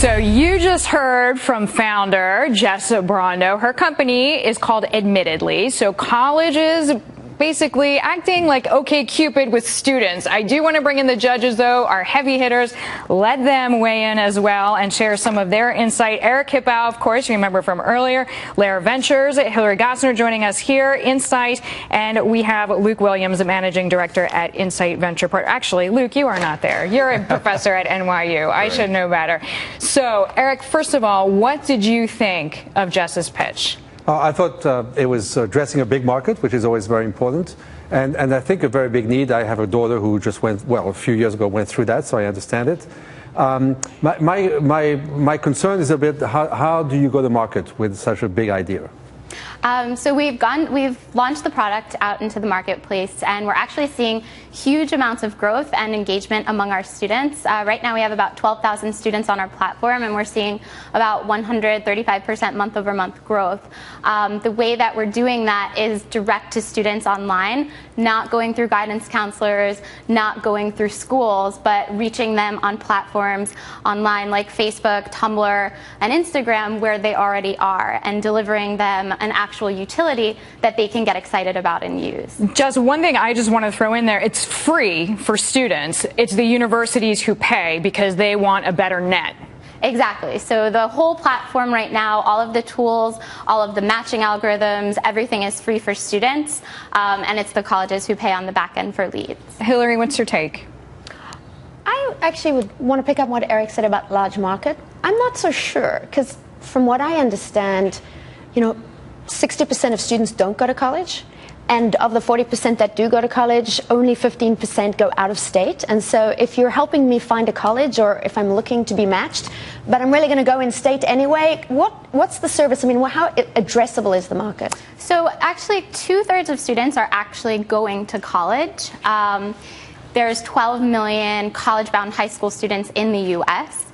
So you just heard from founder Jess Brando. Her company is called Admittedly. So colleges basically acting like OkCupid with students. I do want to bring in the judges, though, our heavy hitters. Let them weigh in as well and share some of their insight. Eric Hippeau, of course, you remember from earlier, Lerer Ventures, Hilary Gosner joining us here, Insight, and we have Luke Williams, the managing director at Insight Venture Partners. Actually, Luke, you are not there. You're a professor at NYU. I should know better. So, Eric, first of all, what did you think of Jess's pitch? I thought it was addressing a big market, which is always very important, and I think a very big need. I have a daughter who just went, well, a few years ago went through that, so I understand it. My concern is a bit how do you go to market with such a big idea? So we've launched the product out into the marketplace, and we're actually seeing huge amounts of growth and engagement among our students. Right now we have about 12,000 students on our platform, and we're seeing about 135% month-over-month growth. The way that we're doing that is direct to students online, not going through guidance counselors, not going through schools, but reaching them on platforms online like Facebook, Tumblr, and Instagram, where they already are, and delivering them an actual utility that they can get excited about and use. Just one thing I just want to throw in there, it's free for students. It's the universities who pay because they want a better net. Exactly. So the whole platform right now, all of the tools, all of the matching algorithms, everything is free for students, and it's the colleges who pay on the back end for leads. Hilary, what's your take? I actually would want to pick up what Eric said about large market. I'm not so sure, because from what I understand, 60% of students don't go to college, and of the 40% that do go to college, only 15% go out of state. And so if you're helping me find a college, or if I'm looking to be matched, but I'm really going to go in state anyway, what's the service? I mean, how addressable is the market? So actually 2/3 of students are actually going to college. There's 12 million college-bound high school students in the U.S.,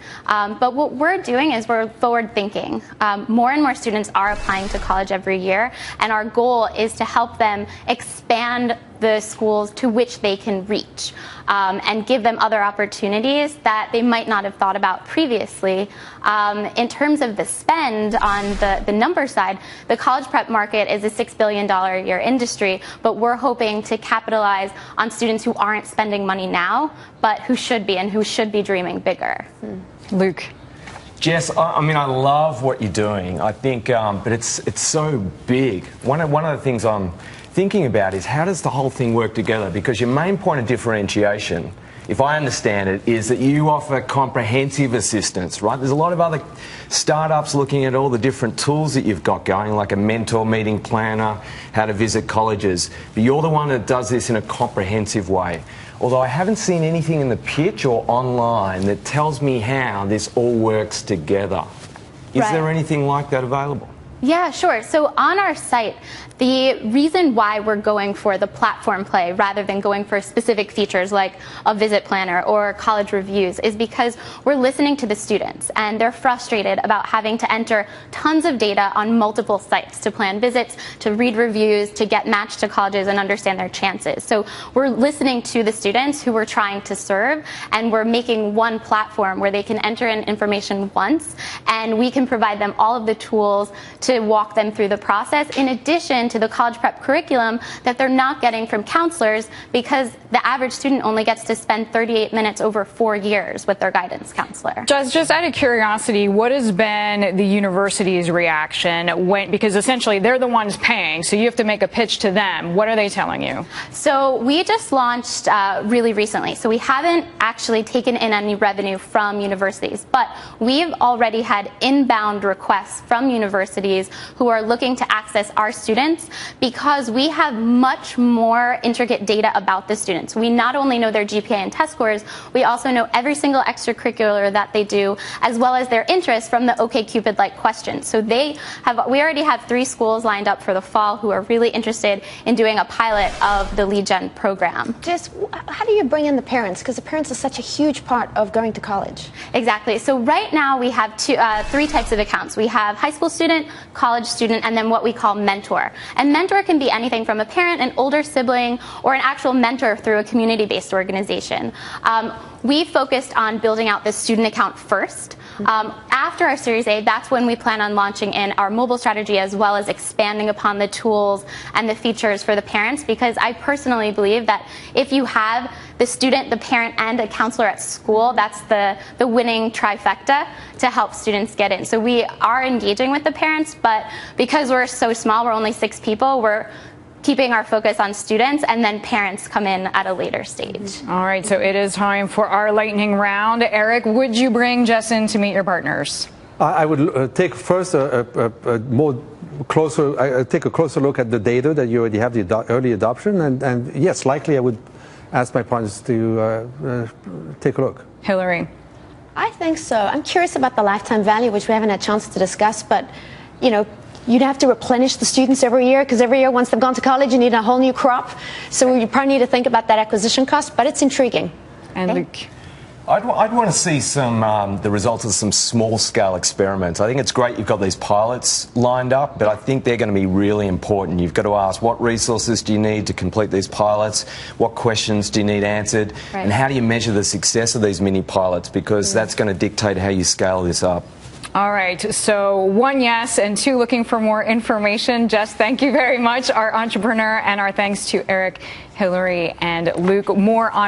but what we're doing is we're forward thinking. More and more students are applying to college every year, and our goal is to help them expand the schools to which they can reach, and give them other opportunities that they might not have thought about previously. In terms of the spend on the number side, the college prep market is a $6 billion a year industry, but we're hoping to capitalize on students who aren't spending money now, but who should be, and who should be dreaming bigger. Luke. Jess, I mean, I love what you're doing. I think, but it's so big. One of the things I'm thinking about is how does the whole thing work together? Because your main point of differentiation, if I understand it, is that you offer comprehensive assistance, right? There's a lot of other startups looking at all the different tools that you've got going, like a mentor, meeting planner, how to visit colleges. But you're the one that does this in a comprehensive way. Although I haven't seen anything in the pitch or online that tells me how this all works together. Is there anything like that available? Yeah, sure. So on our site, the reason why we're going for the platform play rather than going for specific features like a visit planner or college reviews is because we're listening to the students, and they're frustrated about having to enter tons of data on multiple sites to plan visits, to read reviews, to get matched to colleges and understand their chances. So we're listening to the students who we're trying to serve, and we're making one platform where they can enter in information once, and we can provide them all of the tools to walk them through the process, in addition to the college prep curriculum that they're not getting from counselors, because the average student only gets to spend 38 minutes over 4 years with their guidance counselor. Just out of curiosity, what has been the university's reaction because essentially they're the ones paying, so you have to make a pitch to them. What are they telling you? So we just launched really recently, so we haven't actually taken in any revenue from universities, but we've already had inbound requests from universities who are looking to access our students, because we have much more intricate data about the students. We not only know their GPA and test scores, we also know every single extracurricular that they do, as well as their interests from the OkCupid-like questions. So we already have 3 schools lined up for the fall who are really interested in doing a pilot of the lead gen program. Just how do you bring in the parents? Because the parents are such a huge part of going to college. Exactly. So right now we have 3 types of accounts. We have high school student, college student, and then what we call mentor. And mentor can be anything from a parent, an older sibling, or an actual mentor through a community-based organization. We focused on building out this student account first. After our Series A, that's when we plan on launching in our mobile strategy, as well as expanding upon the tools and the features for the parents, because I personally believe that if you have the student, the parent, and a counselor at school, that's the winning trifecta to help students get in. So we are engaging with the parents, but because we're so small, we're only 6 people, we're keeping our focus on students, and then parents come in at a later stage. All right, so it is time for our lightning round. Eric, would you bring Jess in to meet your partners? I would take first take a closer look at the data that you already have, the early adoption, and yes, likely I would ask my partners to take a look. Hilary? I think so. I'm curious about the lifetime value, which we haven't had a chance to discuss, but, you know, you'd have to replenish the students every year, because every year once they've gone to college, you need a whole new crop. So you probably need to think about that acquisition cost, but it's intriguing. And Luke? I'd want to see some the results of some small-scale experiments. I think it's great you've got these pilots lined up, but I think they're going to be really important. You've got to ask, what resources do you need to complete these pilots? What questions do you need answered? Right. And how do you measure the success of these mini-pilots? Because that's going to dictate how you scale this up. All right, so 1 yes and 2 looking for more information. Jess, thank you very much, our entrepreneur, and our thanks to Eric, Hilary, and Luke. More on